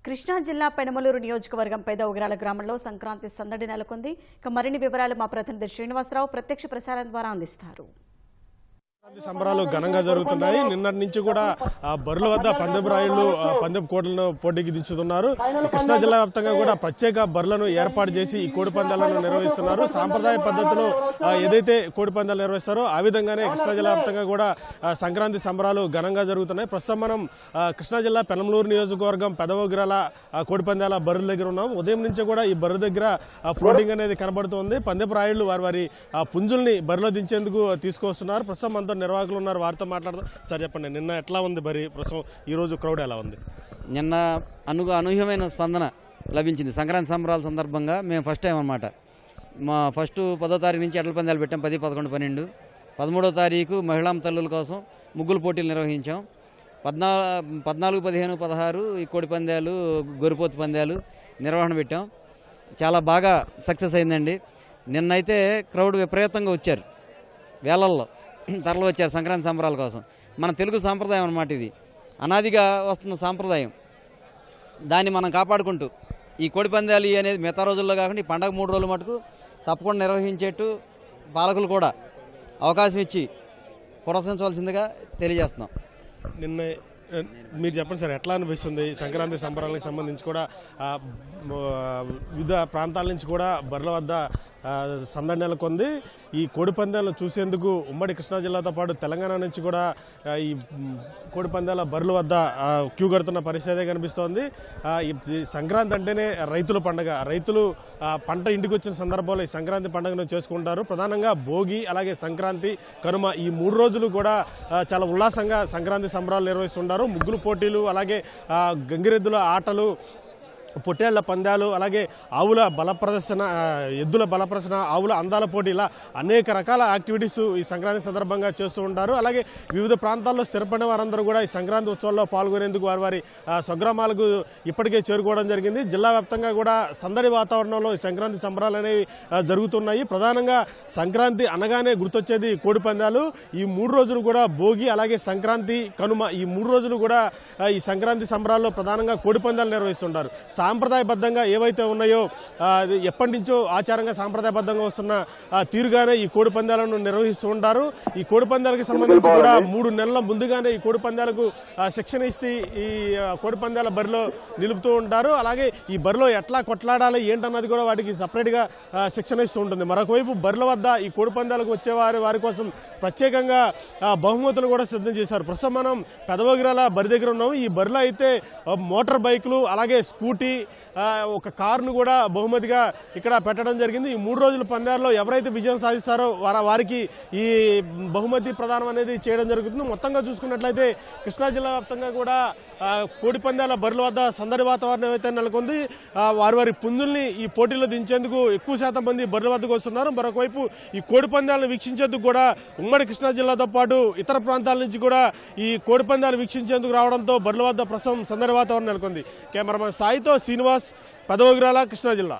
కృష్ణా జిల్లా పెనమలూరు నియోజకవర్గం పేద ఉగ్రాల గ్రామంలో సంక్రాంతి సందడి నెలకొంది. ఇక మరిన్ని వివరాలు మా ప్రతినిధి శ్రీనివాసరావు ప్రత్యక్ష ప్రసారం ద్వారా అందిస్తారు. సంబరాలు ఘనంగా జరుగుతున్నాయి. నిన్నటి నుంచి కూడా బరుల వద్ద పందెం రాయుళ్లు పందెం కోట్లను పోటీకి దించుతున్నారు. కృష్ణా జిల్లా వ్యాప్తంగా కూడా ప్రత్యేక బరులను ఏర్పాటు చేసి ఈ కోడి పందాలను నిర్వహిస్తున్నారు. సాంప్రదాయ పద్ధతిలో ఏదైతే కోడి పందాలు నిర్వహిస్తారో ఆ విధంగానే కృష్ణా జిల్లా వ్యాప్తంగా కూడా సంక్రాంతి సంబరాలు ఘనంగా జరుగుతున్నాయి. ప్రస్తుతం మనం కృష్ణా జిల్లా పెనమలూరు నియోజకవర్గం పెదవగ్రాల కోడి పందాల బరుల దగ్గర ఉన్నాం. ఉదయం నుంచి కూడా ఈ బర్రె దగ్గర ఫ్లోటింగ్ అనేది కనబడుతోంది. పందెపు రాయుళ్లు వారి పుంజుల్ని బరిలో దించేందుకు తీసుకొస్తున్నారు. ప్రస్తుతం మనతో నిర్వాహకులు ఉన్నారు, వారితో మాట్లాడదాం. సార్ చెప్పండి, నిన్న ఎట్లా ఉంది బరి, ప్రస్తుతం ఈ రోజు క్రౌడ్ ఎలా ఉంది? నిన్న అనూహ్యమైన స్పందన లభించింది. సంక్రాంతి సంబరాల సందర్భంగా మేము ఫస్ట్ టైం అన్నమాట. మా ఫస్ట్ 10వ తారీఖు నుంచి ఎడ్ల పందాలు పెట్టాం. 10, 11, 12. 13వ తారీఖు మహిళా తల్లుల కోసం ముగ్గులు పోటీలు నిర్వహించాం. 14, 15, 16 ఈ కోడి పందాలు, గొరిపోతు పందాలు నిర్వహణ పెట్టాం. చాలా బాగా సక్సెస్ అయిందండి. నిన్నైతే క్రౌడ్ విపరీతంగా వచ్చారు, వేలల్లో తరలి వచ్చారు సంక్రాంతి సంబరాల కోసం. మన తెలుగు సాంప్రదాయం అన్నమాట. ఇది అనాదిగా వస్తున్న సాంప్రదాయం. దాన్ని మనం కాపాడుకుంటూ ఈ కోడి పందాలు అనేది మిగతా రోజుల్లో కాకుండా ఈ పండగ 3 రోజుల మటుకు తప్పకుండా నిర్వహించేట్టు పాలకులు కూడా అవకాశం ఇచ్చి ప్రోత్సహించవలసిందిగా తెలియజేస్తున్నాం. నిన్న మీరు చెప్పండి సార్, ఎట్లా అనిపిస్తుంది? సంక్రాంతి సంబరాలకు సంబంధించి కూడా వివిధ ప్రాంతాల నుంచి కూడా బర్రెల వద్ద సందడి నెలకొంది. ఈ కోడి పందాలను చూసేందుకు ఉమ్మడి కృష్ణా జిల్లాతో పాటు తెలంగాణ నుంచి కూడా ఈ కోడి పందాల బర్రెల వద్ద క్యూ కడుతున్న పరిస్థితి కనిపిస్తోంది. ఈ సంక్రాంతి అంటేనే రైతుల పండుగ. రైతులు పంట ఇంటికి వచ్చిన సందర్భంలో ఈ సంక్రాంతి పండుగను చేసుకుంటారు. ప్రధానంగా భోగి, అలాగే సంక్రాంతి, కనుమ ఈ 3 రోజులు కూడా చాలా ఉల్లాసంగా సంక్రాంతి సంబరాలు నిర్వహిస్తుంటారు. ముగ్గులు పోటీలు, అలాగే గంగిరెద్దుల ఆటలు, పొట్టేళ్ల పందాలు, అలాగే ఆవుల బల ప్రదర్శన, ఎద్దుల బల ప్రదర్శన, ఆవుల అందాల పోటీ, ఇలా అనేక రకాల యాక్టివిటీస్ ఈ సంక్రాంతి సందర్భంగా చేస్తూ ఉంటారు. అలాగే వివిధ ప్రాంతాల్లో స్థిరపడిన వారందరూ కూడా ఈ సంక్రాంతి ఉత్సవంలో పాల్గొనేందుకు వారి స్వగ్రామాలకు ఇప్పటికే చేరుకోవడం జరిగింది. జిల్లా వ్యాప్తంగా కూడా సందడి వాతావరణంలో ఈ సంక్రాంతి సంబరాలు అనేవి జరుగుతున్నాయి. ప్రధానంగా సంక్రాంతి అనగానే గుర్తొచ్చేది కోడి పందాలు. ఈ 3 రోజులు కూడా భోగి, అలాగే సంక్రాంతి, కనుమ ఈ 3 రోజులు కూడా ఈ సంక్రాంతి సంబరాల్లో ప్రధానంగా కోడి పందాలు నిర్వహిస్తుంటారు. సాంప్రదాయబద్ధంగా ఏవైతే ఉన్నాయో ఎప్పటి నుంచో ఆచారంగా సాంప్రదాయబద్ధంగా వస్తున్న తీరుగానే ఈ కోడి పందాలను నిర్వహిస్తూ ఉంటారు. ఈ కోడి పందాలకు సంబంధించి కూడా 3 నెలల ముందుగానే ఈ కోడి పందాలకు శిక్షణ ఇస్తే ఈ కోడి పందాల బరిలో నిలుపుతూ ఉంటారు. అలాగే ఈ బరిలో ఎట్లా కొట్లాడాలి ఏంటన్నది కూడా వాటికి సపరేట్గా శిక్షణ ఇస్తూ ఉంటుంది. మరొకవైపు బరిల వద్ద ఈ కోడి పందాలకు వచ్చేవారు వారి కోసం ప్రత్యేకంగా బహుమతులు కూడా సిద్ధం చేశారు. ప్రస్తుతం మనం పెదవగిరాల బరి దగ్గర ఉన్నాము. ఈ బరిలో అయితే మోటార్ బైకులు, అలాగే స్కూటీ, ఒక కారును కూడా బహుమతిగా ఇక్కడ పెట్టడం జరిగింది. ఈ 3 రోజుల పందాల్లో ఎవరైతే విజయం సాధిస్తారో వారికి ఈ బహుమతి ప్రదానం అనేది చేయడం జరుగుతుంది. మొత్తంగా చూసుకున్నట్లయితే కృష్ణా జిల్లా వ్యాప్తంగా కూడా కోడి పందాల బరుల వద్ద సందడి వాతావరణం అయితే నెలకొంది. వారి పుంజుల్ని ఈ పోటీలో దించేందుకు ఎక్కువ శాతం మంది బరుల వద్దకు వస్తున్నారు. మరొకవైపు ఈ కోడి పందాలను వీక్షించేందుకు కూడా ఉమ్మడి కృష్ణా జిల్లాతో పాటు ఇతర ప్రాంతాల నుంచి కూడా ఈ కోడి పందాలు వీక్షించేందుకు రావడంతో బరుల వద్ద ప్రస్తుతం సందడి వాతావరణం నెలకొంది. కెమెరామెన్ సాయితో శ్రీనివాస్, పెదవగిరాల, కృష్ణా జిల్లా.